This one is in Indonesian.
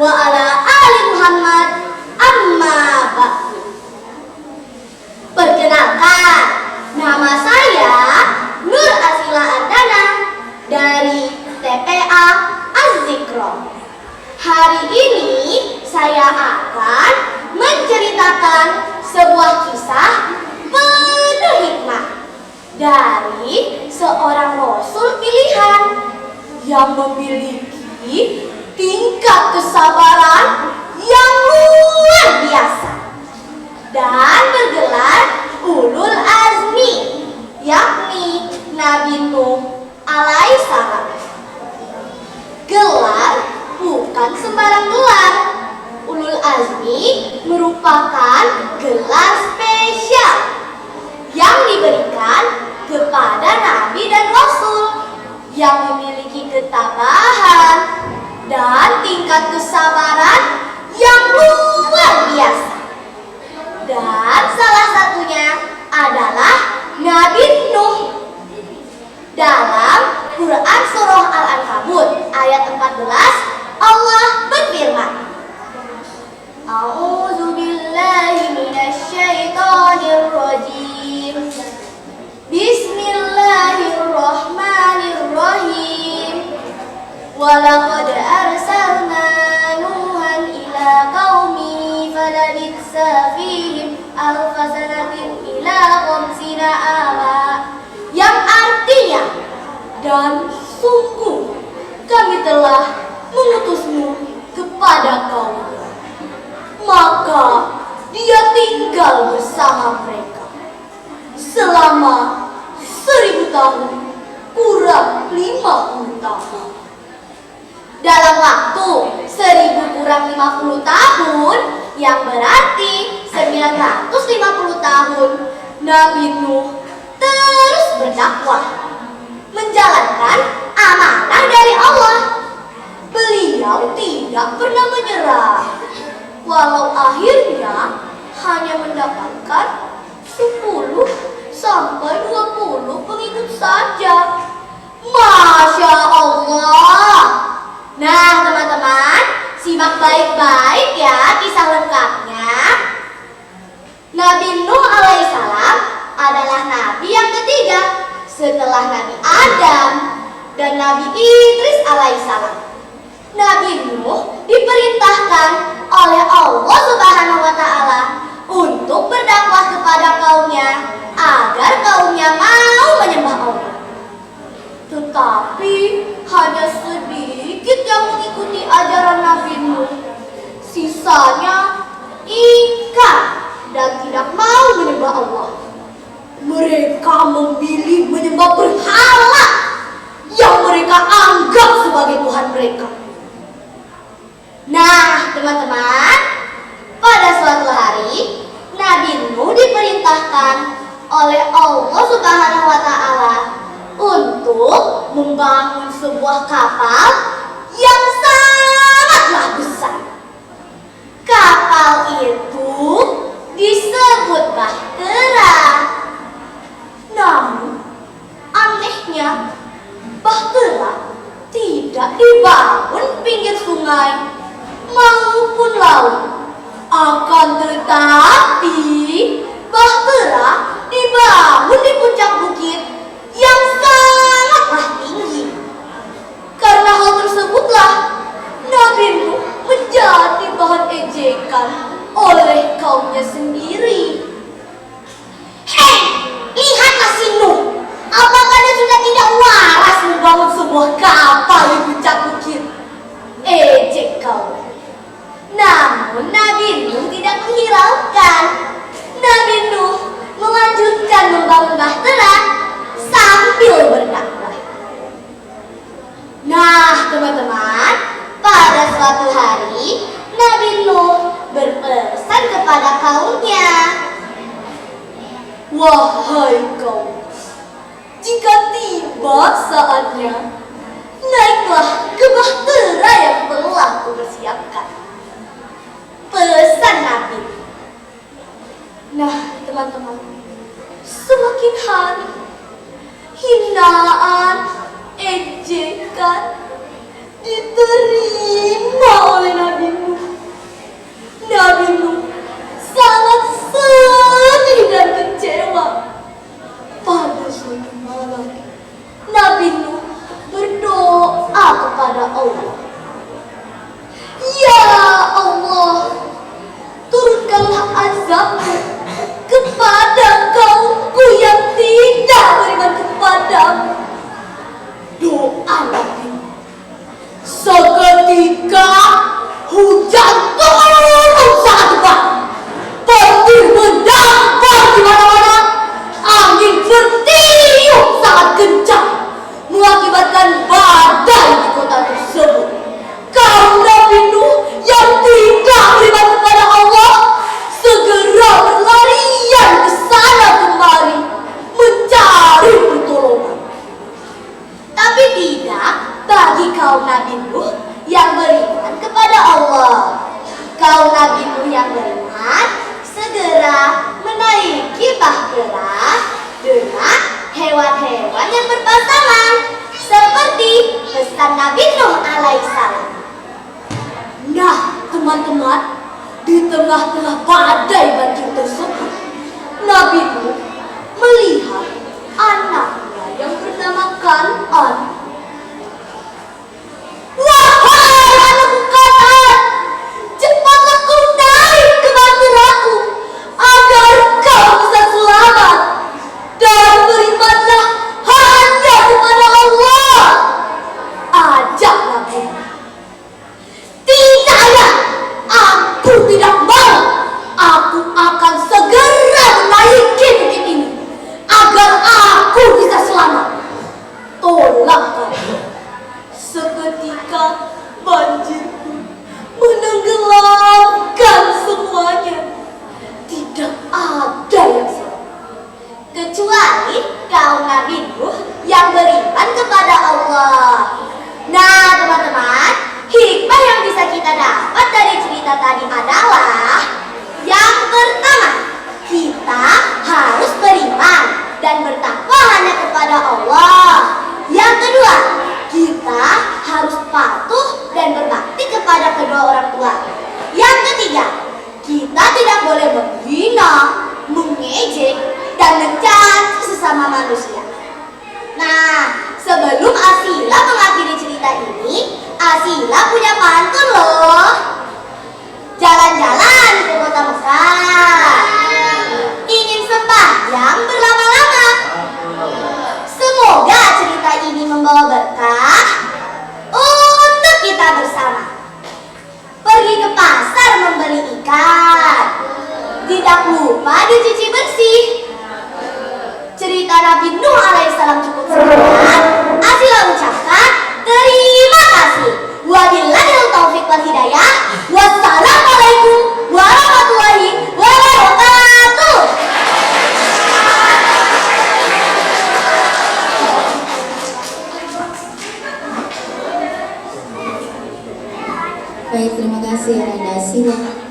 wa ala ali Muhammad amma ba'du. Perkenalkan, nama saya Nur Asila Ardana dari TPA Az-Zikro. Hari ini saya akan menceritakan sebuah kisah penuh hikmah dari seorang rasul pilihan yang memiliki tingkat kesabaran yang luar biasa dan bergelar Ulul Azmi, yakni Nabi Nuh alaihissalam. Gelar bukan sembarang gelar. Ulul Azmi merupakan gelar spesial yang diberikan kepada Nabi dan Rasul yang memiliki ketabahan dan tingkat kesabaran yang luar biasa. Dan salah satunya adalah Nabi Nuh. Dalam Quran Surah Al-Ankabut ayat 14, Allah berfirman, A'udzu billahi minasy syaithanir rajim. Bismillahirrahmanirrahim. Walaqad arsalna Nuhan ila qaumi falabitsa fihim alfa sanatin ila khamsina ama. Yang artinya, dan sungguh kami telah mengutusmu kepada kaum, maka dia tinggal bersama mereka selama 1000 tahun kurang 50 tahun. Dalam waktu 1000 kurang 50 tahun, yang berarti 950 tahun, Nabi Nuh terus berdakwah, menjalankan amanah dari Allah. Beliau tidak pernah menyerah, walau akhirnya hanya mendapatkan 10 sampai 20 pengikut saja. Masya Allah. Nah teman-teman, simak baik-baik ya kisah lengkapnya. Nabi Nuh alaihissalam adalah nabi yang ketiga setelah Nabi Adam dan Nabi Idris alaihissalam. Nabi Nuh diperintahkan oleh Allah Subhanahu wa Ta'ala untuk berdakwah kepada kaumnya agar kaumnya mau menyembah Allah. Tetapi hanya sedikit yang mengikuti ajaran Nabi Nuh. Sisanya ingkar dan tidak mau menyembah Allah. Mereka memilih menyembah berhala yang mereka anggap sebagai Tuhan mereka. Nah, teman-teman, pada suatu hari Nabi Nuh diperintahkan oleh Allah Subhanahu wa Ta'ala untuk membangun sebuah kapal yang sangatlah besar. Kapal itu disebut Bahtera. Namun anehnya, Bahtera tidak dibangun pinggir sungai maupun laut. Akan tetapi Bahtera dibangun di puncak bukit yang sangatlah tinggi. Karena hal tersebutlah Nabi Nuh menjadi bahan ejekan oleh kaumnya sendiri. Hei, lihatlah si Nuh. Apakah dia sudah tidak waras membangun sebuah kapal di puncak bukit? Ejek kau. Namun Nabi Nuh tidak menghiraukan. Nabi Nuh melanjutkan membangun Bahtera sambil berdakwah. Nah teman-teman, pada suatu hari Nabi Nuh berpesan kepada kaumnya, wahai kaum, jika tiba saatnya, naiklah ke Bahtera yang telah kupersiapkan. Pesan Nabi. Nah teman-teman, semakin hari hinaan, ejekan diterima oleh Nabi tidak bagi kaum Nabi Nuh yang beriman kepada Allah. Kaum Nabi Nuh yang beriman segera menaiki bahtera dengan hewan-hewan yang berpasangan seperti pesan Nabi Nuh alaihissalam. Nah, teman-teman, di tengah-tengah badai banjir tersebut, Nabi Nuh melihat anaknya yang bernama Kan'an. Wahai anakku Kan'an, cepatlah kau naik ke bahteraku agar kau bisa selamat, dan berimanlah hanya kepada Allah. Ajak Nabi. Tidaklah, aku tidak mau. Aku akan segera menaiki bukit ini agar aku bisa selamat. Tolak kami. Seketika banjir menenggelamkan semuanya. Tidak ada yang selamat kecuali kaum Nabi Nuh yang beriman kepada Allah. Nah, teman-teman, hikmah yang bisa kita dapat dari cerita tadi adalah yang pertama, kita harus beriman dan bertakwa hanya kepada Allah. Yang kedua, kita harus patuh dan berbakti kepada kedua orang tua. Yang ketiga, kita tidak boleh menghina, mengejek, dan mencaci sesama manusia. Nah, sebelum Asila mengakhiri cerita ini, Asila punya pantun loh. Jalan-jalan ke kota Mekah, ingin sembahyang berlama-lama. Semoga cerita ini membawa berkah untuk kita bersama. Pergi ke pasar membeli ikan, tidak lupa dicuci bersih. Cerita Nabi Nuh alaihissalam cukup sekian. Asila ucapkan terima kasih. Wabillahil taufiq wal hidayah. Wassalamualaikum warahmatullahi wabarakatuh. Baik, terima kasih Randa Asila.